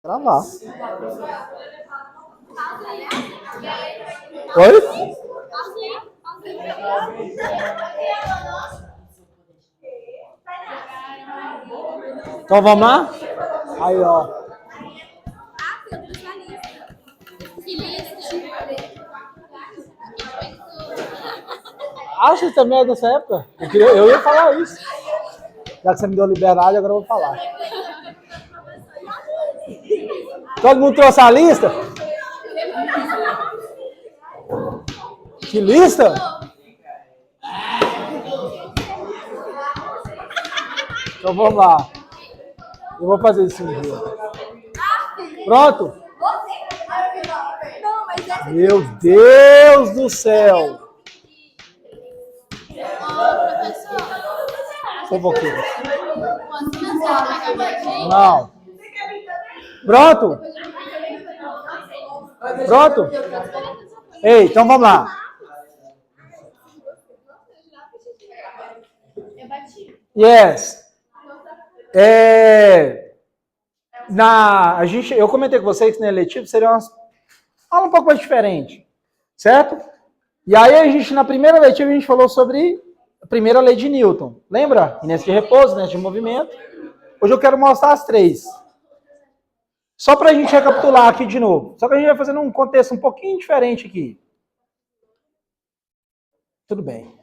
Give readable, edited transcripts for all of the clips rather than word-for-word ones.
Gravar. Oi? Então vamos lá? Aí, ó. Ah, você também é dessa época? Eu ia falar isso. Já que você me deu liberdade, agora eu vou falar. Todo mundo trouxe a lista? Que lista? Então vamos lá. Eu vou fazer isso um dia. Pronto? Meu Deus do céu! Fofoqueiro. Não. Pronto? Pronto? Ei, então vamos lá. Yes. Eu comentei com vocês que na eletiva seria uma aula um pouco mais diferente, certo? E aí na primeira letiva a gente falou sobre a primeira lei de Newton. Lembra? Inércia de repouso, inércia de movimento. Hoje eu quero mostrar as três. Só para a gente recapitular aqui de novo. Só que a gente vai fazendo um contexto um pouquinho diferente aqui. Tudo bem.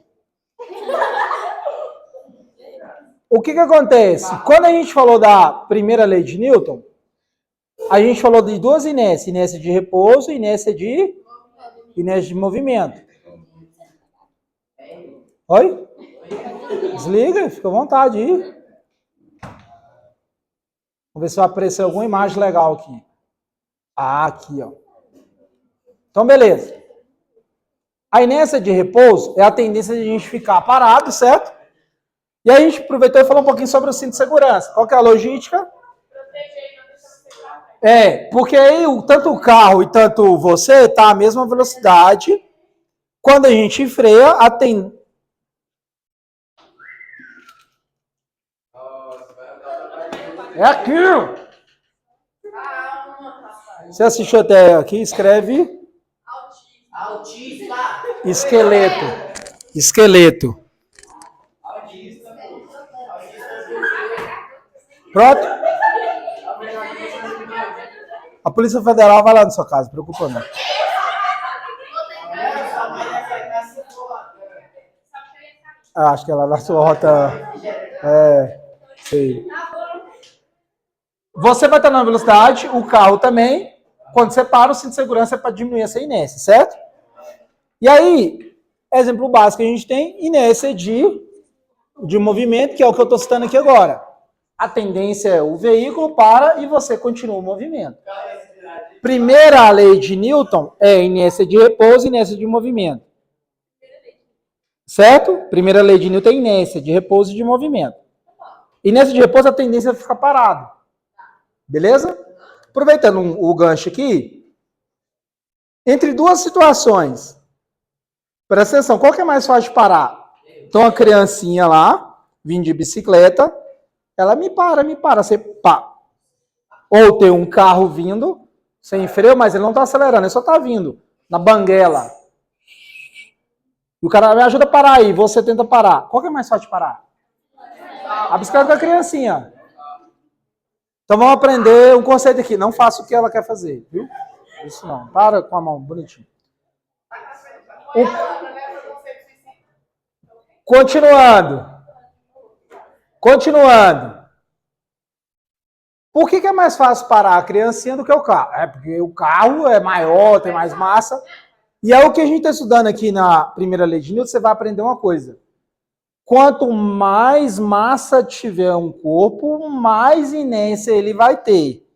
O que acontece? Quando a gente falou da primeira lei de Newton, a gente falou de duas inércias. Inércia de repouso e inércia de movimento. Oi? Desliga, fica à vontade aí. Vamos ver se vai aparecer alguma imagem legal aqui. Ah, aqui, ó. Então, beleza. A inércia de repouso é a tendência de a gente ficar parado, certo? E aí a gente aproveitou e falou um pouquinho sobre o cinto de segurança. Qual que é a logística? Porque aí tanto o carro e tanto você tá à mesma velocidade. Quando a gente freia, a tendência... É aqui! Você assistiu até aqui? Escreve... Esqueleto. Esqueleto. Pronto? A Polícia Federal vai lá na sua casa, preocupa não. Acho que ela na sua rota... sei. Você vai estar na velocidade, o carro também. Quando você para, o cinto de segurança é para diminuir essa inércia, certo? E aí, exemplo básico que a gente tem, inércia de movimento, que é o que eu estou citando aqui agora. A tendência é o veículo para e você continua o movimento. Primeira lei de Newton é inércia de repouso e inércia de movimento. Certo? Primeira lei de Newton é inércia de repouso e de movimento. Inércia de repouso, a tendência é ficar parado. Beleza? Aproveitando o gancho aqui, entre duas situações, presta atenção, qual que é mais fácil de parar? Então, a criancinha lá, vindo de bicicleta, ela me para, você pá. Ou tem um carro vindo, sem freio, mas ele não está acelerando, ele só está vindo, na banguela. E o cara me ajuda a parar aí, você tenta parar. Qual que é mais fácil de parar? A bicicleta da criancinha. Então vamos aprender um conceito aqui. Não faça o que ela quer fazer, viu? Isso não. Para com a mão, bonitinho. Continuando. Por que é mais fácil parar a criancinha do que o carro? É porque o carro é maior, tem mais massa. E é o que a gente está estudando aqui na primeira lei de Newton, você vai aprender uma coisa. Quanto mais massa tiver um corpo, mais inércia ele vai ter.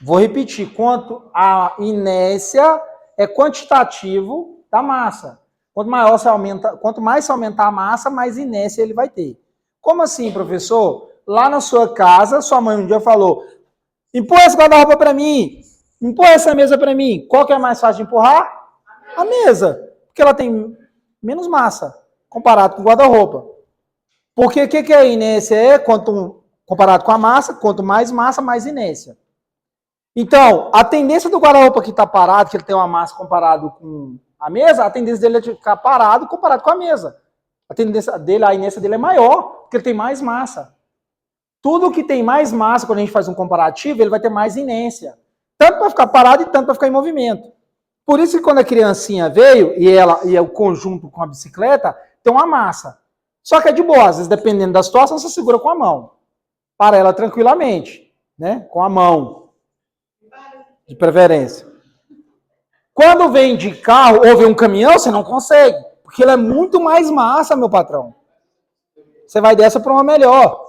Vou repetir, quanto a inércia é quantitativo da massa. Quanto mais se aumentar a massa, mais inércia ele vai ter. Como assim, professor? Lá na sua casa, sua mãe um dia falou, empurra esse guarda-roupa para mim, empurra essa mesa para mim. Qual que é mais fácil de empurrar? A mesa, porque ela tem menos massa comparado com o guarda-roupa. Porque o que a inércia é? Comparado com a massa, quanto mais massa, mais inércia. Então, a tendência do guarda-roupa que está parado, que ele tem uma massa comparado com a mesa, a tendência dele é de ficar parado comparado com a mesa. A tendência dele, a inércia dele é maior, porque ele tem mais massa. Tudo que tem mais massa, quando a gente faz um comparativo, ele vai ter mais inércia. Tanto para ficar parado e tanto para ficar em movimento. Por isso que quando a criancinha veio, e é o conjunto com a bicicleta, tem uma massa. Só que é de boa, às vezes, dependendo da situação, você segura com a mão. Para ela tranquilamente, né? Com a mão. De preferência. Quando vem de carro ou vem um caminhão, você não consegue. Porque ele é muito mais massa, meu patrão. Você vai dessa para uma melhor.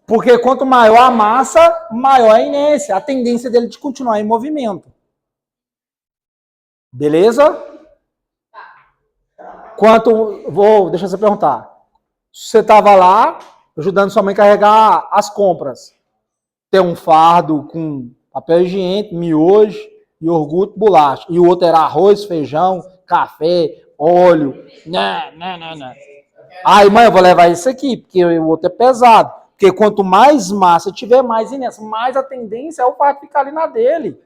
Porque quanto maior a massa, maior a inércia. A tendência dele de continuar em movimento. Beleza? Deixa eu perguntar. Você estava lá, ajudando sua mãe a carregar as compras. Tem um fardo com papel higiênico, miojo, iogurte, bolacha. E o outro era arroz, feijão, café, óleo. Não. Aí, mãe, eu vou levar isso aqui, porque o outro é pesado. Porque quanto mais massa tiver, mais inércia. Mais a tendência é o fardo ficar ali na dele.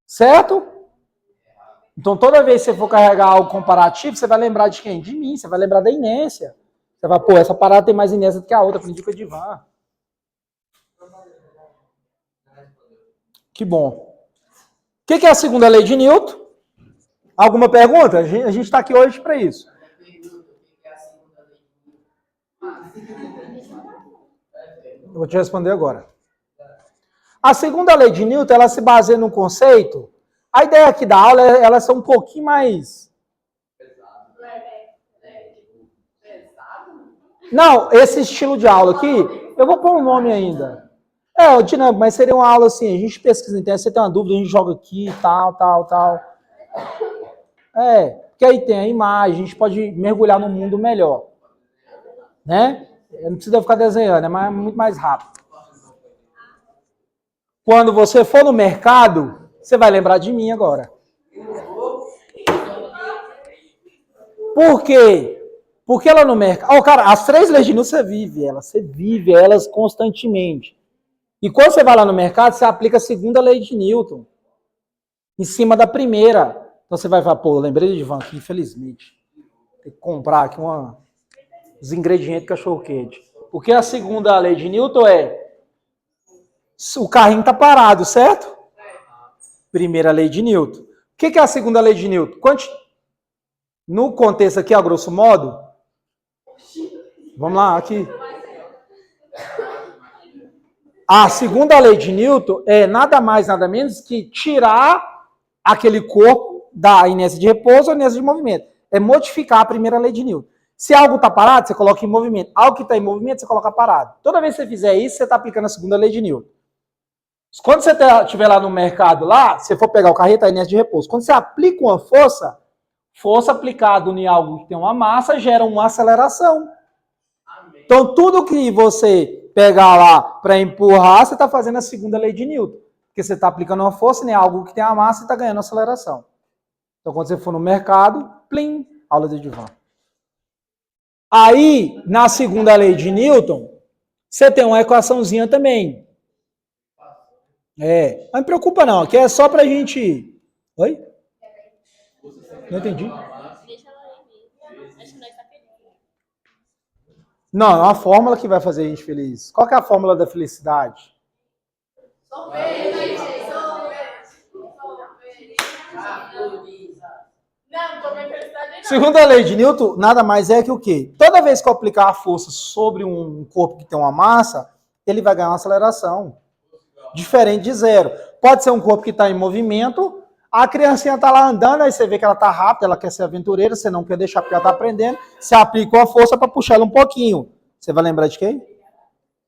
Certo? Então, toda vez que você for carregar algo comparativo, você vai lembrar de quem? De mim. Você vai lembrar da inércia. Você vai, pô, essa parada tem mais inércia do que a outra. Aprendi com o Edivan. Que bom. O que é a segunda lei de Newton? Alguma pergunta? A gente está aqui hoje para isso. Eu vou te responder agora. A segunda lei de Newton, ela se baseia num conceito. A ideia aqui da aula, elas são um pouquinho mais... Não, esse estilo de aula aqui, eu vou pôr um nome ainda. O dinâmico, mas seria uma aula assim, a gente pesquisa na internet, você tem uma dúvida, a gente joga aqui, tal. Porque aí tem a imagem, a gente pode mergulhar no mundo melhor. Né? Não precisa ficar desenhando, é muito mais rápido. Quando você for no mercado, você vai lembrar de mim agora. Por quê? Porque ela no mercado... cara, as 3 leis de Newton, você vive elas constantemente. E quando você vai lá no mercado, você aplica a segunda lei de Newton. Em cima da primeira. Então você vai falar, pô, eu lembrei de Ivan aqui, infelizmente. Tem que comprar aqui os ingredientes de cachorro-quente. Porque a segunda lei de Newton o carrinho está parado, certo? Primeira lei de Newton. O que é a segunda lei de Newton? No contexto aqui, a grosso modo, vamos lá, aqui. A segunda lei de Newton é nada mais, nada menos que tirar aquele corpo da inércia de repouso ou inércia de movimento. É modificar a primeira lei de Newton. Se algo está parado, você coloca em movimento. Algo que está em movimento, você coloca parado. Toda vez que você fizer isso, você está aplicando a segunda lei de Newton. Quando você estiver lá no mercado, se for pegar o carrinho, está inércia de repouso. Quando você aplica uma força aplicada em algo que tem uma massa, gera uma aceleração. Então, tudo que você pegar lá para empurrar, você está fazendo a segunda lei de Newton. Porque você está aplicando uma força em algo que tem a massa e está ganhando aceleração. Então, quando você for no mercado, plim, aula de Edivan. Aí, na segunda lei de Newton, você tem uma equaçãozinha também. Não me preocupa não, que é só pra gente... Oi? Não entendi. Deixa ela aí mesmo. Acho que nós tá feliz. Não, é uma fórmula que vai fazer a gente feliz. Qual que é a fórmula da felicidade? Segundo a lei de Newton, nada mais é que o quê? Toda vez que eu aplicar a força sobre um corpo que tem uma massa, ele vai ganhar uma aceleração. Diferente de zero. Pode ser um corpo que está em movimento, a criancinha está lá andando, aí você vê que ela está rápida, ela quer ser aventureira, você não quer deixar porque ela está aprendendo, você aplica a força para puxar ela um pouquinho. Você vai lembrar de quem?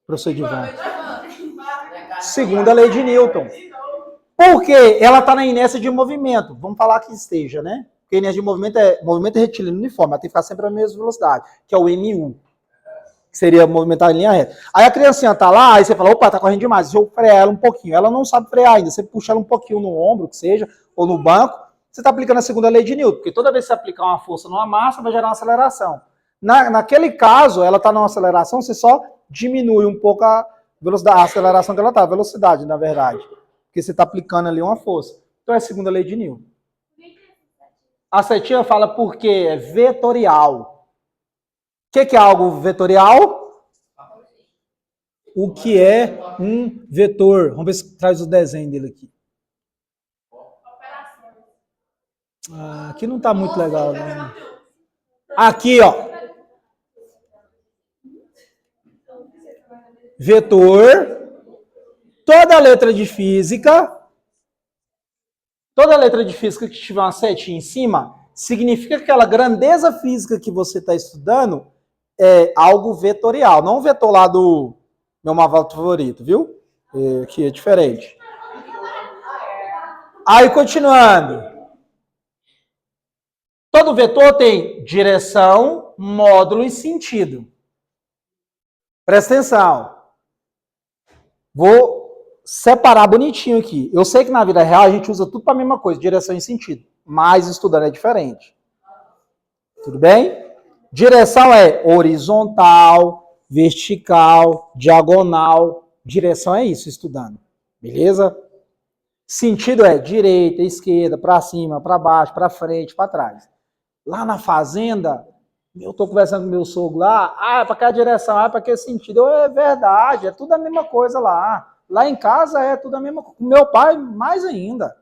Professor Edivan. Segunda lei de Newton. Por quê? Ela está na inércia de movimento. Vamos falar que esteja, né? Porque a inércia de movimento retilíneo uniforme, ela tem que ficar sempre a mesma velocidade, que é o MU. Que seria movimentar em linha reta. Aí a criancinha tá lá, aí você fala, opa, tá correndo demais, deixa eu frear ela um pouquinho. Ela não sabe frear ainda, você puxa ela um pouquinho no ombro, que seja, ou no banco, você tá aplicando a segunda lei de Newton, porque toda vez que você aplicar uma força numa massa, vai gerar uma aceleração. Naquele caso, ela tá numa aceleração, você só diminui um pouco Velocidade, a aceleração que ela tá, velocidade, na verdade. Porque você está aplicando ali uma força. Então é a segunda lei de Newton. A setinha fala porque é vetorial. O que é algo vetorial? O que é um vetor? Vamos ver se traz o desenho dele aqui. Aqui não está muito legal, né? Aqui, ó. Vetor. Toda letra de física que tiver uma setinha em cima, significa que aquela grandeza física que você está estudando é algo vetorial. Não o vetor lá do meu Mavalo favorito, viu? Que é diferente. Aí, continuando. Todo vetor tem direção, módulo e sentido. Presta atenção. Vou separar bonitinho aqui. Eu sei que na vida real a gente usa tudo para a mesma coisa, direção e sentido. Mas estudando é diferente. Tudo bem? Direção é horizontal, vertical, diagonal. Direção é isso, estudando. Beleza? Sentido é direita, esquerda, para cima, para baixo, para frente, para trás. Lá na fazenda, eu estou conversando com meu sogro lá, é para que direção, é para que sentido. É verdade, é tudo a mesma coisa lá. Lá em casa é tudo a mesma coisa. Com meu pai, mais ainda.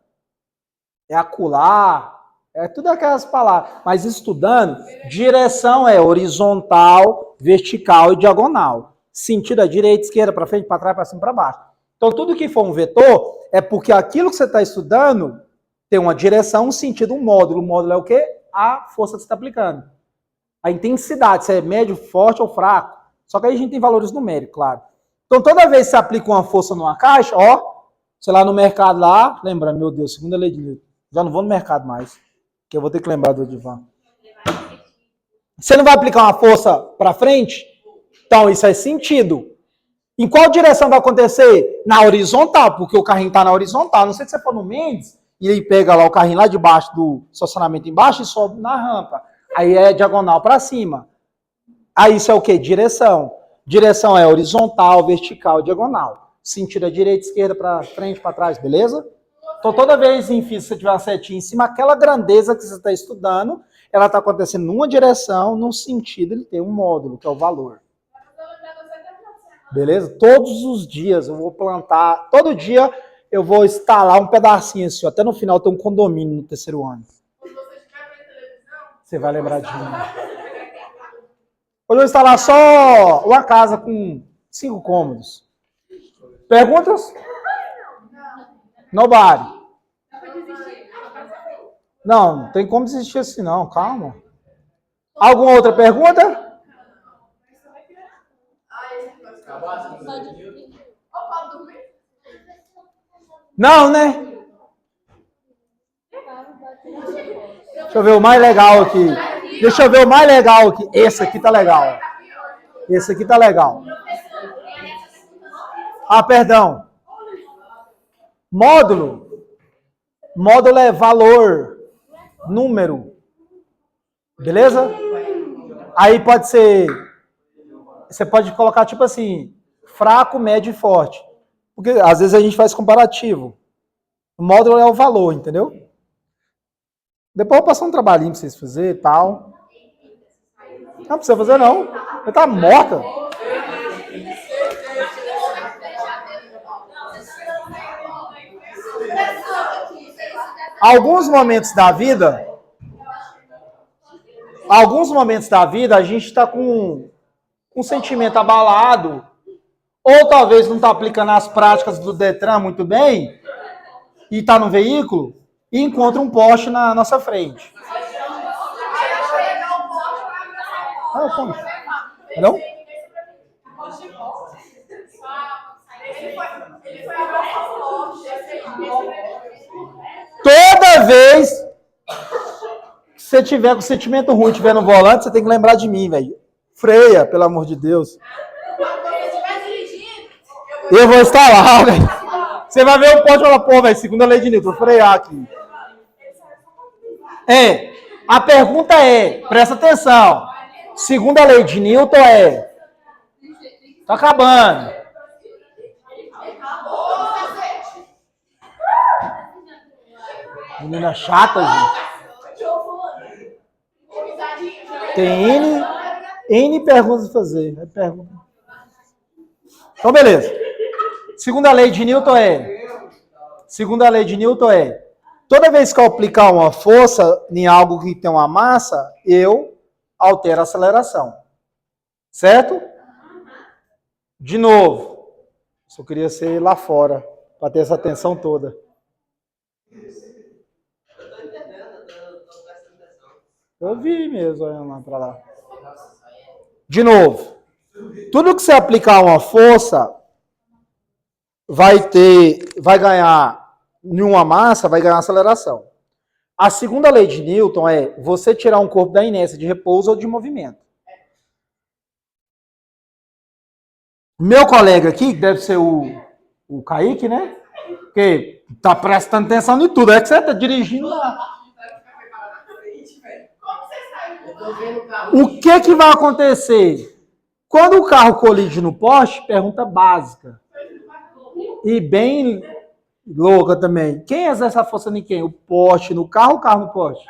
É acular, é tudo aquelas palavras. Mas estudando, direção é horizontal, vertical e diagonal. Sentido é direita, esquerda, para frente, para trás, para cima, para baixo. Então, tudo que for um vetor é porque aquilo que você está estudando tem uma direção, um sentido, um módulo. O módulo é o quê? A força que você está aplicando. A intensidade, se é médio, forte ou fraco. Só que aí a gente tem valores numéricos, claro. Então, toda vez que você aplica uma força numa caixa, ó, sei lá, no mercado lá, lembra, meu Deus, segunda lei de Newton. Já não vou no mercado mais, que eu vou ter que lembrar do Edivan. Você não vai aplicar uma força para frente? Então, isso é sentido. Em qual direção vai acontecer? Na horizontal, porque o carrinho está na horizontal. Não sei se você for no Mendes, e ele pega lá o carrinho lá debaixo do estacionamento embaixo e sobe na rampa. Aí é diagonal para cima. Aí isso é o quê? Direção. Direção é horizontal, vertical, diagonal. Sentido é direita, esquerda, para frente, para trás, beleza? Então, toda vez em física, se você tiver uma setinha em cima, aquela grandeza que você está estudando, ela está acontecendo numa direção, num sentido, ele tem um módulo, que é o valor. Beleza? Todos os dias eu vou plantar, todo dia eu vou instalar um pedacinho assim, até no final tem um condomínio no terceiro ano. Você vai lembrar de mim. Hoje eu vou instalar só uma casa com 5 cômodos. Perguntas? Nobody. Não tem como desistir assim não, calma. Alguma outra pergunta? Não, né? Deixa eu ver o mais legal aqui. Deixa eu ver o mais legal aqui. Esse aqui tá legal. Esse aqui tá legal. Ah, perdão. Módulo. Módulo é valor, número. Beleza? Aí pode ser... Você pode colocar tipo assim, fraco, médio e forte. Porque às vezes a gente faz comparativo. O módulo é o valor, entendeu? Depois eu vou passar um trabalhinho pra vocês fazerem e tal. Não precisa fazer não. Você tá morta. Alguns momentos da vida a gente está com um sentimento abalado, ou talvez não está aplicando as práticas do Detran muito bem, e está no veículo, e encontra um poste na nossa frente. Não? Toda vez que você tiver com sentimento ruim, tiver no volante, você tem que lembrar de mim, velho. Freia, pelo amor de Deus. Eu vou estar lá, velho. Você vai ver o poste e falar, pô, velho, segunda lei de Newton, vou frear aqui. A pergunta é, presta atenção. Segunda lei de Newton é... Tô acabando. Menina chata, gente. Tem N perguntas a fazer. Então, beleza. Segunda lei de Newton é, toda vez que eu aplicar uma força em algo que tem uma massa, eu altero a aceleração. Certo? De novo. Só queria ser lá fora, para ter essa atenção toda. Eu vi mesmo, olhando lá para lá. De novo. Tudo que você aplicar uma força vai ganhar em uma massa, vai ganhar aceleração. A segunda lei de Newton é você tirar um corpo da inércia de repouso ou de movimento. Meu colega aqui, que deve ser o Kaique, né? Que tá prestando atenção em tudo. É que você tá dirigindo lá. O que vai acontecer? Quando o carro colide no poste, pergunta básica. E bem louca também. Quem exerce a força em quem? O poste no carro ou o carro no poste?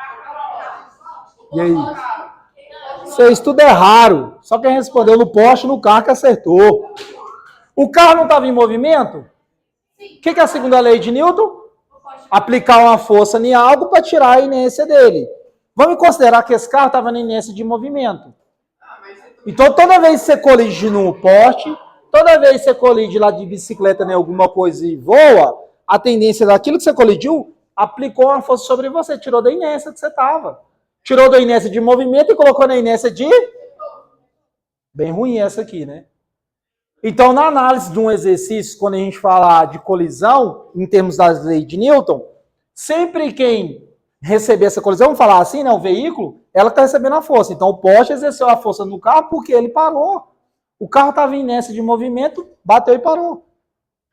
E aí? Isso tudo é raro. Só quem respondeu no poste, no carro que acertou. O carro não estava em movimento? O que é a segunda lei de Newton? Aplicar uma força em algo para tirar a inércia dele. Vamos considerar que esse carro estava na inércia de movimento. Então, toda vez que você colide no poste, toda vez que você colide lá de bicicleta em alguma coisa e voa, a tendência daquilo que você colidiu aplicou uma força sobre você, tirou da inércia que você estava. Tirou da inércia de movimento e colocou na inércia de... Bem ruim essa aqui, né? Então, na análise de um exercício, quando a gente fala de colisão, em termos das leis de Newton, sempre quem receber essa colisão, vamos falar assim, né? O veículo, ela está recebendo a força. Então, o poste exerceu a força no carro porque ele parou. O carro estava em inércia de movimento, bateu e parou.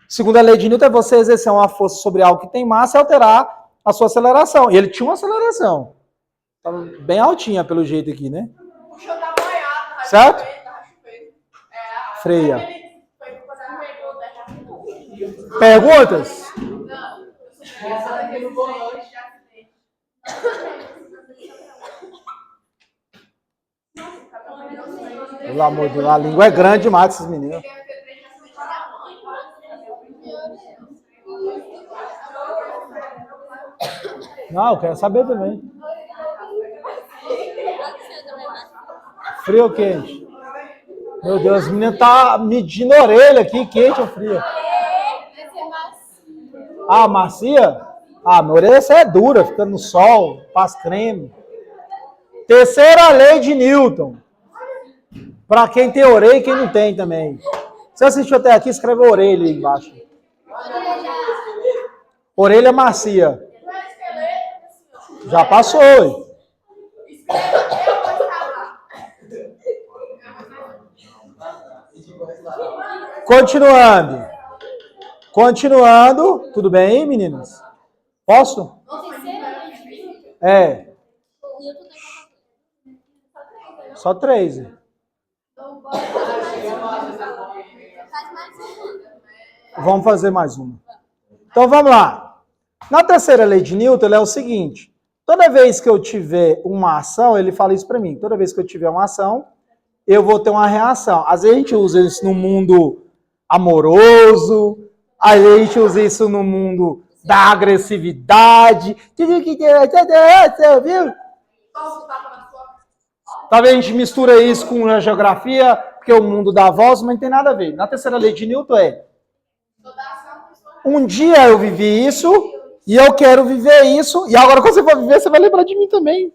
Segunda lei de Newton é você exercer uma força sobre algo que tem massa e alterar a sua aceleração. E ele tinha uma aceleração. Estava bem altinha pelo jeito aqui, né? Certo? Freia. Perguntas? Pelo amor de Deus, a língua é grande demais desses meninos. Não, eu quero saber também. Frio ou quente? Meu Deus, o menino tá medindo a orelha aqui, quente ou frio? Ah, macia? Ah, minha orelha essa é dura, fica no sol, faz creme. Terceira lei de Newton. Para quem tem orelha e quem não tem também. Se assistiu até aqui, escreve orelha aí embaixo. Orelha macia. Já passou. Continuando. Tudo bem, meninas? Posso? É. Só 3. Vamos fazer mais uma. Então vamos lá. Na terceira lei de Newton, é o seguinte. Toda vez que eu tiver uma ação, ele fala isso para mim. Toda vez que eu tiver uma ação, eu vou ter uma reação. Às vezes a gente usa isso no mundo amoroso, às vezes a gente usa isso no mundo da agressividade. Viu? Talvez a gente mistura isso com a geografia, porque é o mundo da voz, mas não tem nada a ver. Na terceira lei de Newton um dia eu vivi isso e eu quero viver isso. E agora quando você for viver, você vai lembrar de mim também.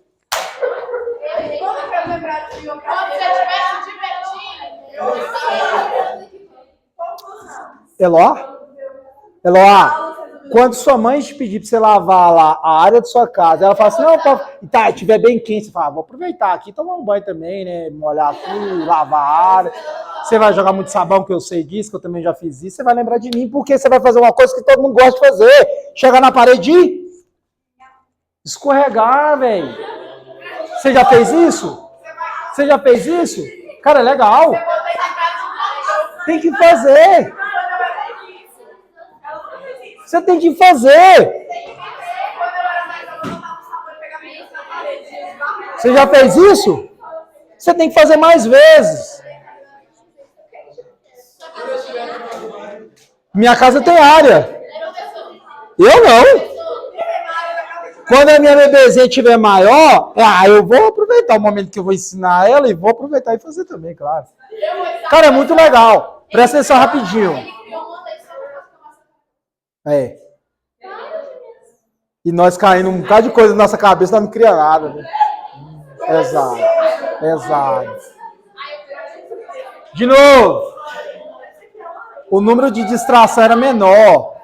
Eloá, quando sua mãe te pedir pra você lavar lá a área de sua casa, ela fala assim, não, tá, estiver bem quente, você fala, vou aproveitar aqui, tomar um banho também, né, molhar tudo, lavar a área. Você vai jogar muito sabão, que eu sei disso, que eu também já fiz isso, você vai lembrar de mim, porque você vai fazer uma coisa que todo mundo gosta de fazer, chegar na parede e escorregar, velho. Você já fez isso? Cara, é legal. Tem que fazer. Você tem que fazer. Você já fez isso? Você tem que fazer mais vezes. Minha casa tem área. Eu não. Quando a minha bebezinha estiver maior, eu vou aproveitar o momento que eu vou ensinar ela e vou aproveitar e fazer também, claro. Cara, é muito legal. Presta atenção rapidinho. É. E nós caindo um bocado de coisa na nossa cabeça, nós não cria nada. Né? Exato. De novo. O número de distração era menor.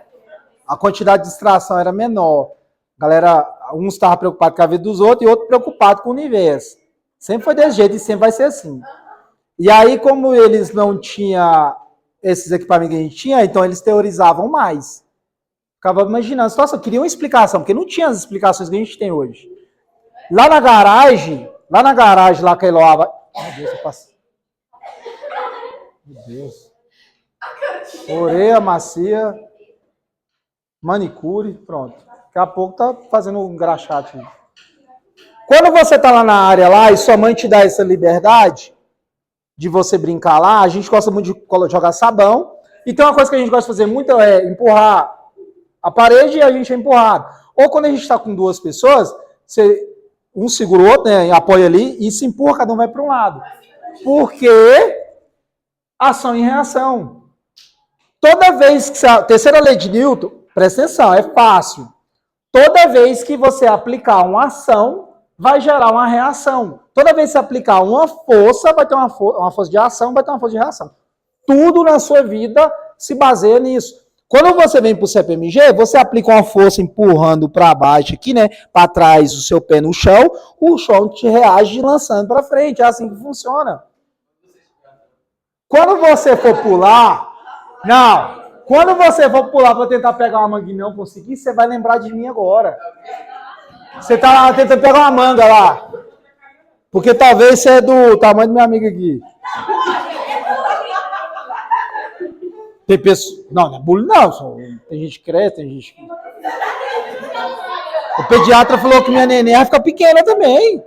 A quantidade de distração era menor. Galera, uns estavam preocupados com a vida dos outros e outros preocupados com o universo. Sempre foi desse jeito e sempre vai ser assim. E aí, como eles não tinham esses equipamentos que a gente tinha, então eles teorizavam mais. Ficava imaginando. Nossa, eu queria uma explicação, porque não tinha as explicações que a gente tem hoje. Lá na garagem, lá que a Eloá... Meu Deus, eu passei. Meu Deus. Orelha, macia, manicure, pronto. Daqui a pouco tá fazendo um graxate. Quando você tá lá na área lá e sua mãe te dá essa liberdade de você brincar lá, a gente gosta muito de jogar sabão. E tem uma coisa que a gente gosta de fazer muito é empurrar a parede e a gente é empurrado. Ou quando a gente está com duas pessoas, um segura o outro, né, apoia ali e se empurra, cada um vai para um lado. Porque ação e reação. Toda vez que a terceira lei de Newton, presta atenção, é fácil. Toda vez que você aplicar uma ação, vai gerar uma reação. Toda vez que você aplicar uma força, vai ter uma força de ação, vai ter uma força de reação. Tudo na sua vida se baseia nisso. Quando você vem para o CPMG, você aplica uma força empurrando para baixo aqui, né? Para trás, o seu pé no chão, o chão te reage lançando para frente. É assim que funciona. Quando você for pular... Não, quando você for pular para tentar pegar uma manga e não conseguir, você vai lembrar de mim agora. Você tá lá tentando pegar uma manga lá. Porque talvez você é do tamanho da minha amiga aqui. Tem pessoas... Não é bullying não. Tem gente que cresce, tem gente que... O pediatra falou que minha neném vai ficar pequena também.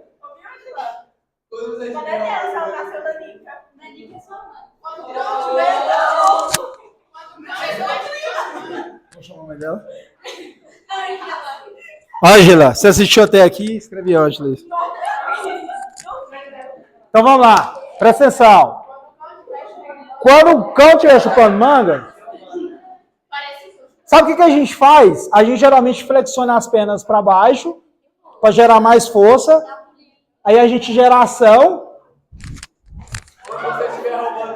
Ângela, você assistiu até aqui? Escreve Ângela. Então vamos lá, presta atenção. Quando o cão estiver chupando manga, sabe o que a gente faz? A gente geralmente flexiona as pernas para baixo, para gerar mais força. Aí a gente gera ação.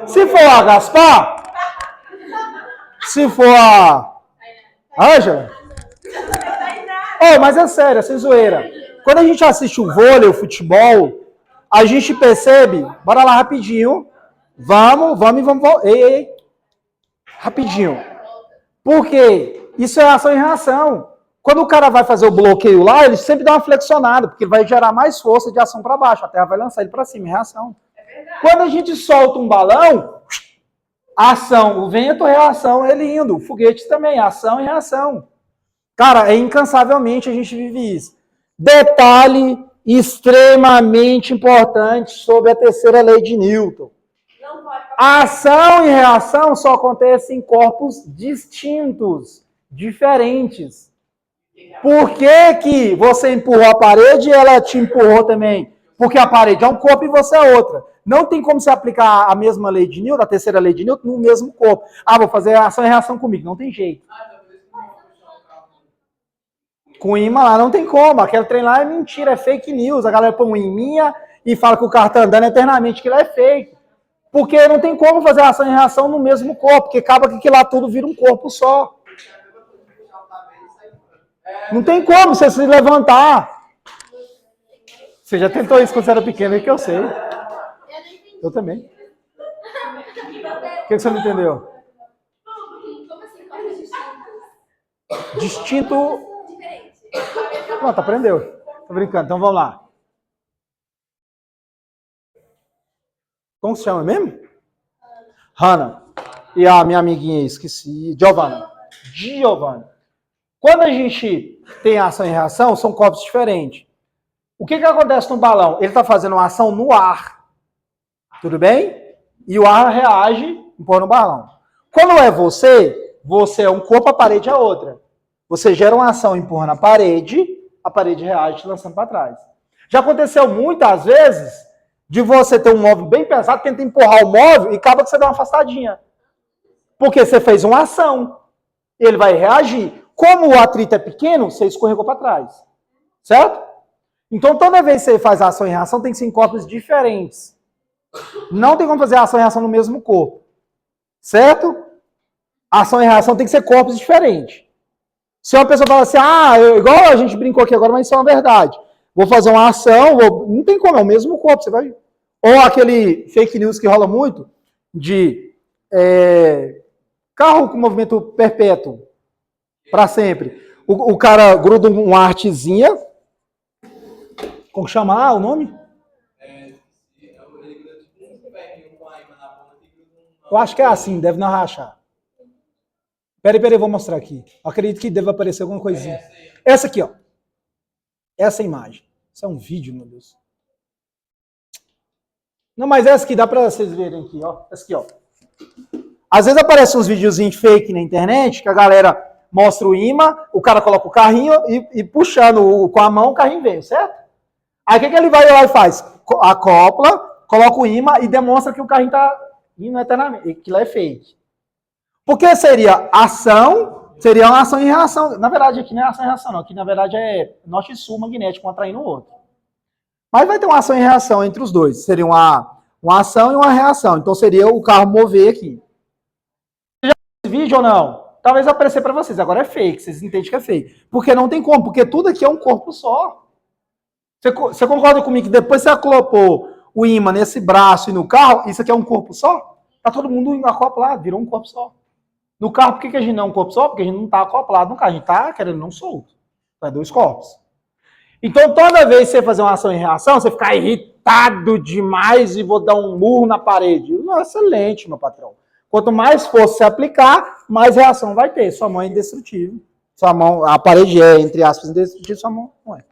Se for a Gaspar, se for a Ângela. Mas é sério, é sem zoeira. Quando a gente assiste o vôlei, o futebol, a gente percebe, bora lá rapidinho, vamos. Ei. Rapidinho. Por quê? Isso é ação e reação. Quando o cara vai fazer o bloqueio lá, ele sempre dá uma flexionada, porque ele vai gerar mais força de ação para baixo, a terra vai lançar ele para cima, reação. Quando a gente solta um balão, ação, o vento, reação, ele indo. O foguete também, ação e reação. Cara, incansavelmente a gente vive isso. Detalhe extremamente importante sobre a terceira lei de Newton. A ação e reação só acontecem em corpos distintos, diferentes. Por que que você empurrou a parede e ela te empurrou também? Porque a parede é um corpo e você é outra. Não tem como você aplicar a mesma lei de Newton, a terceira lei de Newton, no mesmo corpo. Vou fazer ação e reação comigo. Não tem jeito. Com imã lá não tem como. Aquele trem lá é mentira, é fake news. A galera põe um iminha e fala que o carro tá andando eternamente, que lá é fake. Porque não tem como fazer ação e reação no mesmo corpo, porque acaba que aquilo lá tudo vira um corpo só. Não tem como você se levantar. Você já tentou isso quando você era pequeno, é que eu sei. Eu também. O que você não entendeu? Distinto. Pronto, aprendeu. Tô brincando, então vamos lá. Como se chama mesmo? Hannah. E a minha amiguinha, esqueci. Giovanna. Quando a gente tem ação e reação, são corpos diferentes. O que acontece no balão? Ele está fazendo uma ação no ar. Tudo bem? E o ar reage empurrando o balão. Quando é você é um corpo, a parede é outra. Você gera uma ação empurrando a parede reage te lançando para trás. Já aconteceu muitas vezes de você ter um móvel bem pesado, tenta empurrar o móvel e acaba que você dá uma afastadinha. Porque você fez uma ação. Ele vai reagir. Como o atrito é pequeno, você escorregou para trás. Certo? Então, toda vez que você faz ação e reação, tem que ser em corpos diferentes. Não tem como fazer ação e reação no mesmo corpo. Certo? Ação e reação tem que ser corpos diferentes. Se uma pessoa fala assim, igual a gente brincou aqui agora, mas isso é uma verdade. Vou fazer uma ação, não tem como, é o mesmo corpo, você vai... Ou aquele fake news que rola muito, de carro com movimento perpétuo, para sempre. O cara gruda uma artezinha, como chamar o nome? Eu acho que é assim, deve não rachar. Peraí, vou mostrar aqui. Acredito que deve aparecer alguma coisinha. Essa aqui, ó. Essa imagem. Isso é um vídeo, meu Deus. Não, mas essa aqui dá pra vocês verem aqui, ó. Essa aqui, ó. Às vezes aparecem uns videozinhos fake na internet, que a galera mostra o imã, o cara coloca o carrinho e puxando com a mão, o carrinho veio, certo? Aí o que ele vai lá e faz? Acopla, coloca o imã e demonstra que o carrinho tá indo eternamente. Aquilo é fake. Porque seria uma ação e reação. Na verdade, aqui não é ação e reação, não. Aqui, na verdade, é norte e sul magnético, um atraindo o outro. Mas vai ter uma ação e reação entre os dois. Seria uma ação e uma reação. Então, seria o carro mover aqui. Você já viu esse vídeo ou não? Talvez aparecer para vocês. Agora é fake. Vocês entendem que é fake. Porque não tem como. Porque tudo aqui é um corpo só. Você concorda comigo que depois você acoplou o ímã nesse braço e no carro, isso aqui é um corpo só? Tá todo mundo acoplado. Virou um corpo só. No carro, por que a gente não é um corpo só? Porque a gente não está acoplado no carro, a gente está querendo não solto. É dois corpos. Então, toda vez que você fazer uma ação e reação, você ficar irritado demais e vou dar um murro na parede. Excelente, meu patrão. Quanto mais força você aplicar, mais reação vai ter. Sua mão é indestrutível. Sua mão, a parede é, entre aspas, indestrutível, sua mão não é.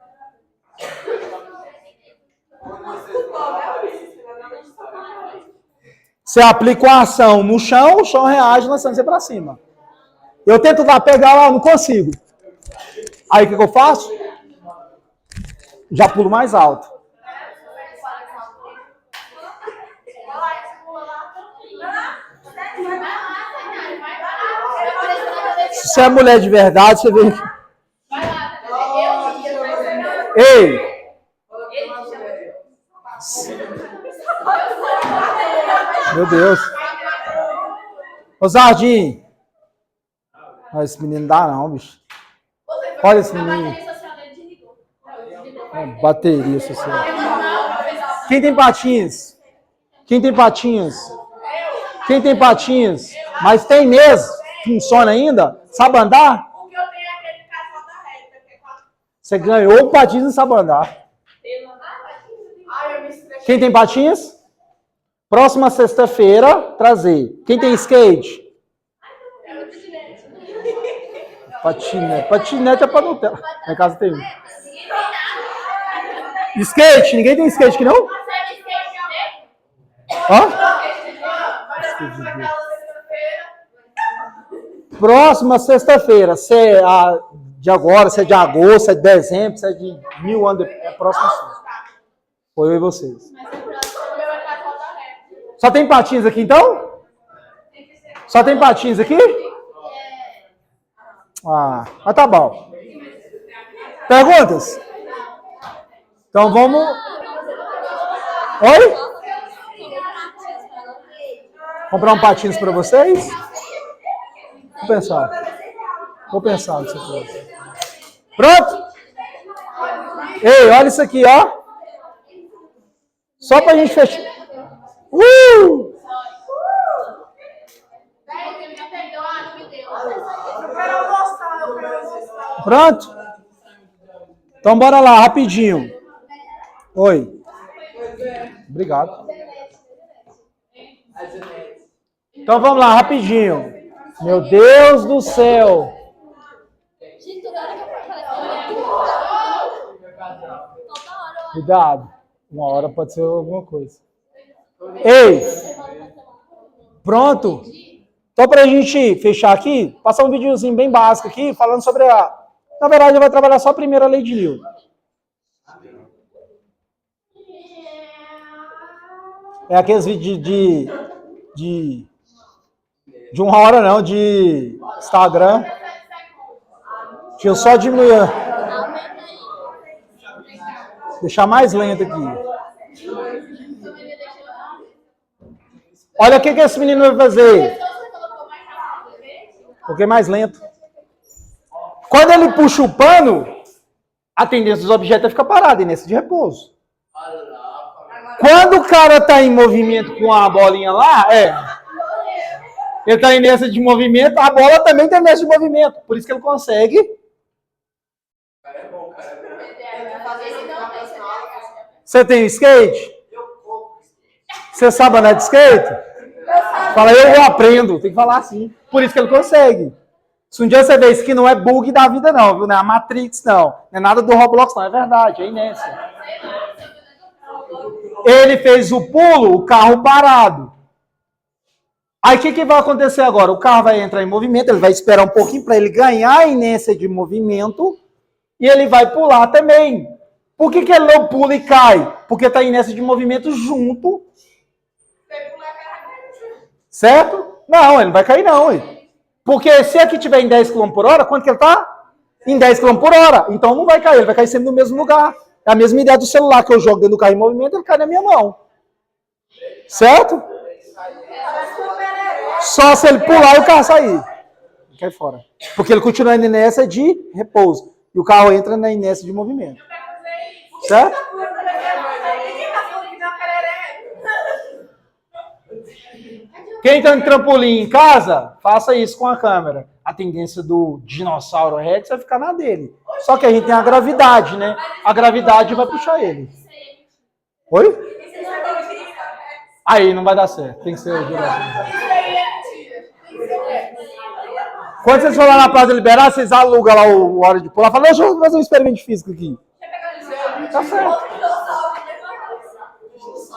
Você aplica uma ação no chão, o chão reage lançando você para cima. Eu tento lá pegar lá, não consigo. Aí o que eu faço? Já pulo mais alto. Se você é mulher de verdade, você vê. Ei! Meu Deus. Ô, Zardim. Esse menino dá não, bicho. Olha esse menino. Bateria social. Quem tem patins? Quem tem patins? Quem tem patins? Mas tem mesmo? Funciona ainda? Sabe andar? O que eu tenho é aquele casal da reta. Você ganhou o patins e sabe andar. Quem tem patins? Próxima sexta-feira, trazer. Quem tem skate? Patinete. Patinete é para Nutella. Na casa tem um. Skate? Ninguém tem skate aqui, não? Hã? Próxima sexta-feira. Se é de agora, se é de agosto, se é de dezembro, se é de 1000 anos depois. É a próxima sexta. Foi eu e vocês. Só tem patins aqui, então? Só tem patins aqui? Mas tá bom. Perguntas? Então vamos... Oi? Comprar um patins para vocês? Vou pensar nisso aqui. Pronto? Ei, olha isso aqui, ó. Só pra gente fechar. Pronto? Então bora lá, rapidinho. Oi. Obrigado. Então vamos lá, rapidinho. Meu Deus do céu. Cuidado. Uma hora pode ser alguma coisa. Ei! Pronto? Então, para a gente fechar aqui, passar um videozinho bem básico aqui, falando sobre a... Na verdade, eu vou trabalhar só a primeira lei de Newton. É aqueles vídeos de 1 hora, não, de Instagram. Deixa eu só diminuir. Deixar mais lento aqui. Olha o que esse menino vai fazer. Um pouquinho mais lento. Quando ele puxa o pano, a tendência dos objetos é ficar parado, e nesse de repouso. Quando o cara está em movimento com a bolinha lá, ele está em inércia de movimento, a bola também tem inércia de movimento. Por isso que ele consegue. Você tem skate? Você sabe andar de skate? Fala, eu aprendo. Tem que falar assim. Por isso que ele consegue. Se um dia você vê isso que não é bug da vida não, viu? Não é a Matrix não. Não é nada do Roblox não, é verdade, é inércia. Ele fez o pulo, o carro parado. Aí o que vai acontecer agora? O carro vai entrar em movimento, ele vai esperar um pouquinho para ele ganhar a inércia de movimento e ele vai pular também. Por que ele não pula e cai? Porque está em inércia de movimento junto. Certo? Não, ele não vai cair não. Porque se aqui tiver em 10 km por hora, quanto que ele está? Em 10 km por hora. Então não vai cair, ele vai cair sempre no mesmo lugar. É a mesma ideia do celular que eu jogo dentro do carro em movimento, ele cai na minha mão. Certo? Só se ele pular e o carro sair. Cai fora. Porque ele continua na inércia de repouso. E o carro entra na inércia de movimento. Certo? Quem está em trampolim em casa, faça isso com a câmera. A tendência do dinossauro Rex é ficar na dele. Só que a gente tem a gravidade, né? A gravidade vai puxar ele. Oi? Aí não vai dar certo. Tem que ser o Quando vocês for lá na Praça Liberar, vocês alugam lá o hora de pular. Fala, deixa eu fazer um experimento físico aqui. Tá certo.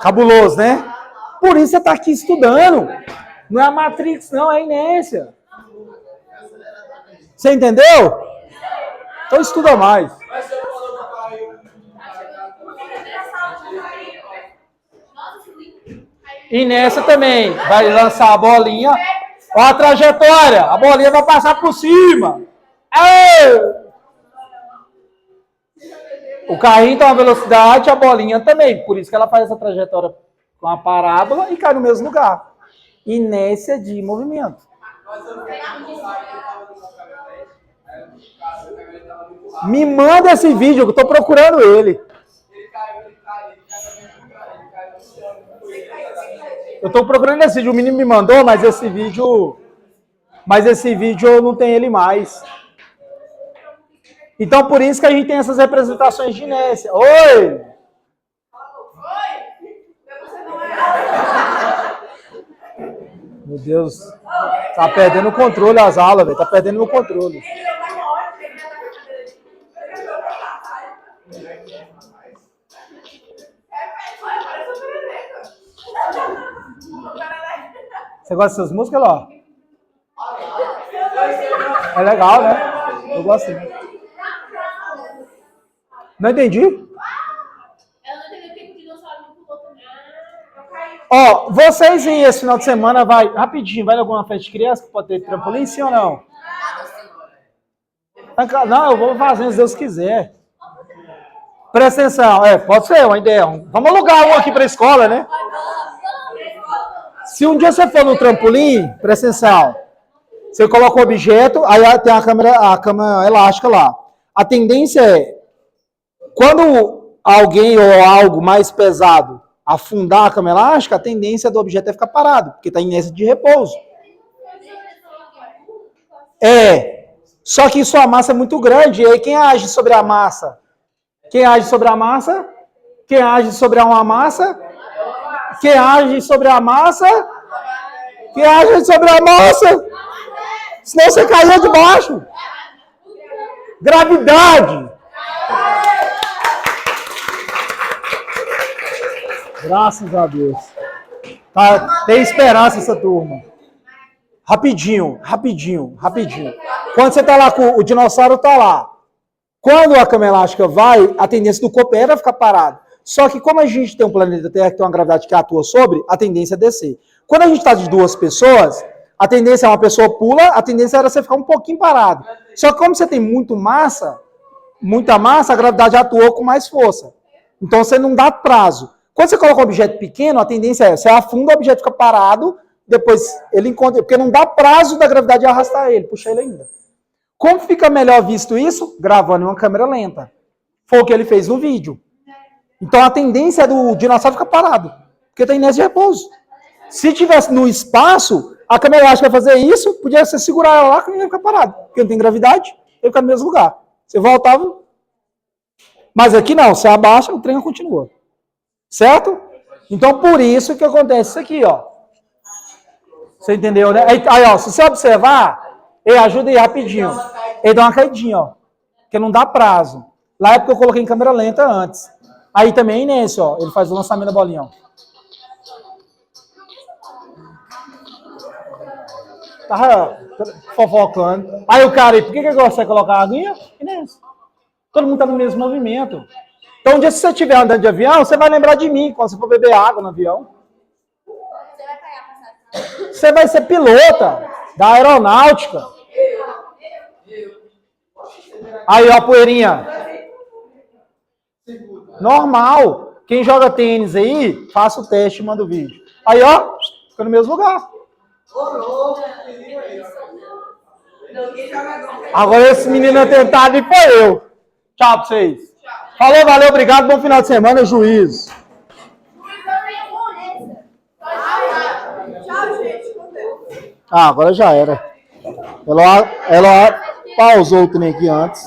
Cabuloso, né? Por isso você está aqui estudando. Não é a Matrix, não, é a inércia. Você entendeu? Então estuda mais. Inércia também. Vai lançar a bolinha. Olha a trajetória. A bolinha vai passar por cima. O carrinho tem uma velocidade, a bolinha também. Por isso que ela faz essa trajetória com a parábola e cai no mesmo lugar. Inércia de movimento. Me manda esse vídeo, que eu tô procurando ele. Eu tô procurando esse vídeo, o menino me mandou, mas esse vídeo eu não tenho ele mais. Então por isso que a gente tem essas representações de inércia. Oi! Meu Deus, tá perdendo o controle as aulas, velho. Tá perdendo o controle. Você gosta dessas músicas, Ló? É legal, né? Eu gosto. Não entendi? Ó, vocês aí esse final de semana vai rapidinho, vai em alguma festa de criança que pode ter trampolim, sim ou não? Não, eu vou fazer se Deus quiser. Presta atenção, pode ser uma ideia. Vamos alugar um aqui para a escola, né? Se um dia você for no trampolim, presta atenção. Você coloca o objeto, aí tem a câmera elástica lá. A tendência é, quando alguém ou algo mais pesado afundar a cama elástica, a tendência do objeto é ficar parado, porque está em inércia de repouso. Só que sua massa é muito grande, e aí quem age sobre a massa? Quem age sobre a massa? Quem age sobre uma massa? Quem age sobre a massa? Quem age sobre a massa? Senão você caía de baixo. Gravidade. Graças a Deus. Tá, tem esperança essa turma. Rapidinho. Quando você tá lá com o dinossauro, tá lá. Quando a cama elástica vai, a tendência do corpo era ficar parado. Só que como a gente tem um planeta Terra que tem uma gravidade que atua sobre, a tendência é descer. Quando a gente está de duas pessoas, a tendência é uma pessoa pula, a tendência era você ficar um pouquinho parado. Só que como você tem muita massa, a gravidade atua com mais força. Então você não dá prazo. Quando você coloca um objeto pequeno, a tendência é você afunda o objeto, fica parado, depois ele encontra, porque não dá prazo da gravidade arrastar ele, puxar ele ainda. Como fica melhor visto isso? Gravando em uma câmera lenta. Foi o que ele fez no vídeo. Então a tendência é do dinossauro ficar parado, porque tem inércia de repouso. Se tivesse no espaço, a câmera elástica vai fazer isso, podia você segurar ela lá que ele ia ficar parado, porque não tem gravidade, ele fica no mesmo lugar. Você voltava. Mas aqui não, você abaixa, o trem continua. Certo? Então por isso que acontece isso aqui, ó. Você entendeu, né? Aí, ó, se você observar, ele ajuda aí rapidinho. Ele dá uma caidinha, ó. Porque não dá prazo. Lá é porque eu coloquei em câmera lenta antes. Aí também nesse, ó. Ele faz o lançamento da bolinha, ó. Tá fofocando. Aí o cara aí, por que você gosta de colocar a aguinha? E nesse. Todo mundo tá no mesmo movimento. Então, um dia, se você estiver andando de avião, você vai lembrar de mim quando você for beber água no avião. Você vai ser pilota da aeronáutica. Aí, ó, poeirinha. Normal. Quem joga tênis aí, faça o teste e manda o vídeo. Aí, ó, fica no mesmo lugar. Agora esse menino atentado e foi eu. Tchau pra vocês. Falou, valeu, obrigado, bom final de semana, juiz. Ah, agora já era. Ela pausou o trem aqui antes.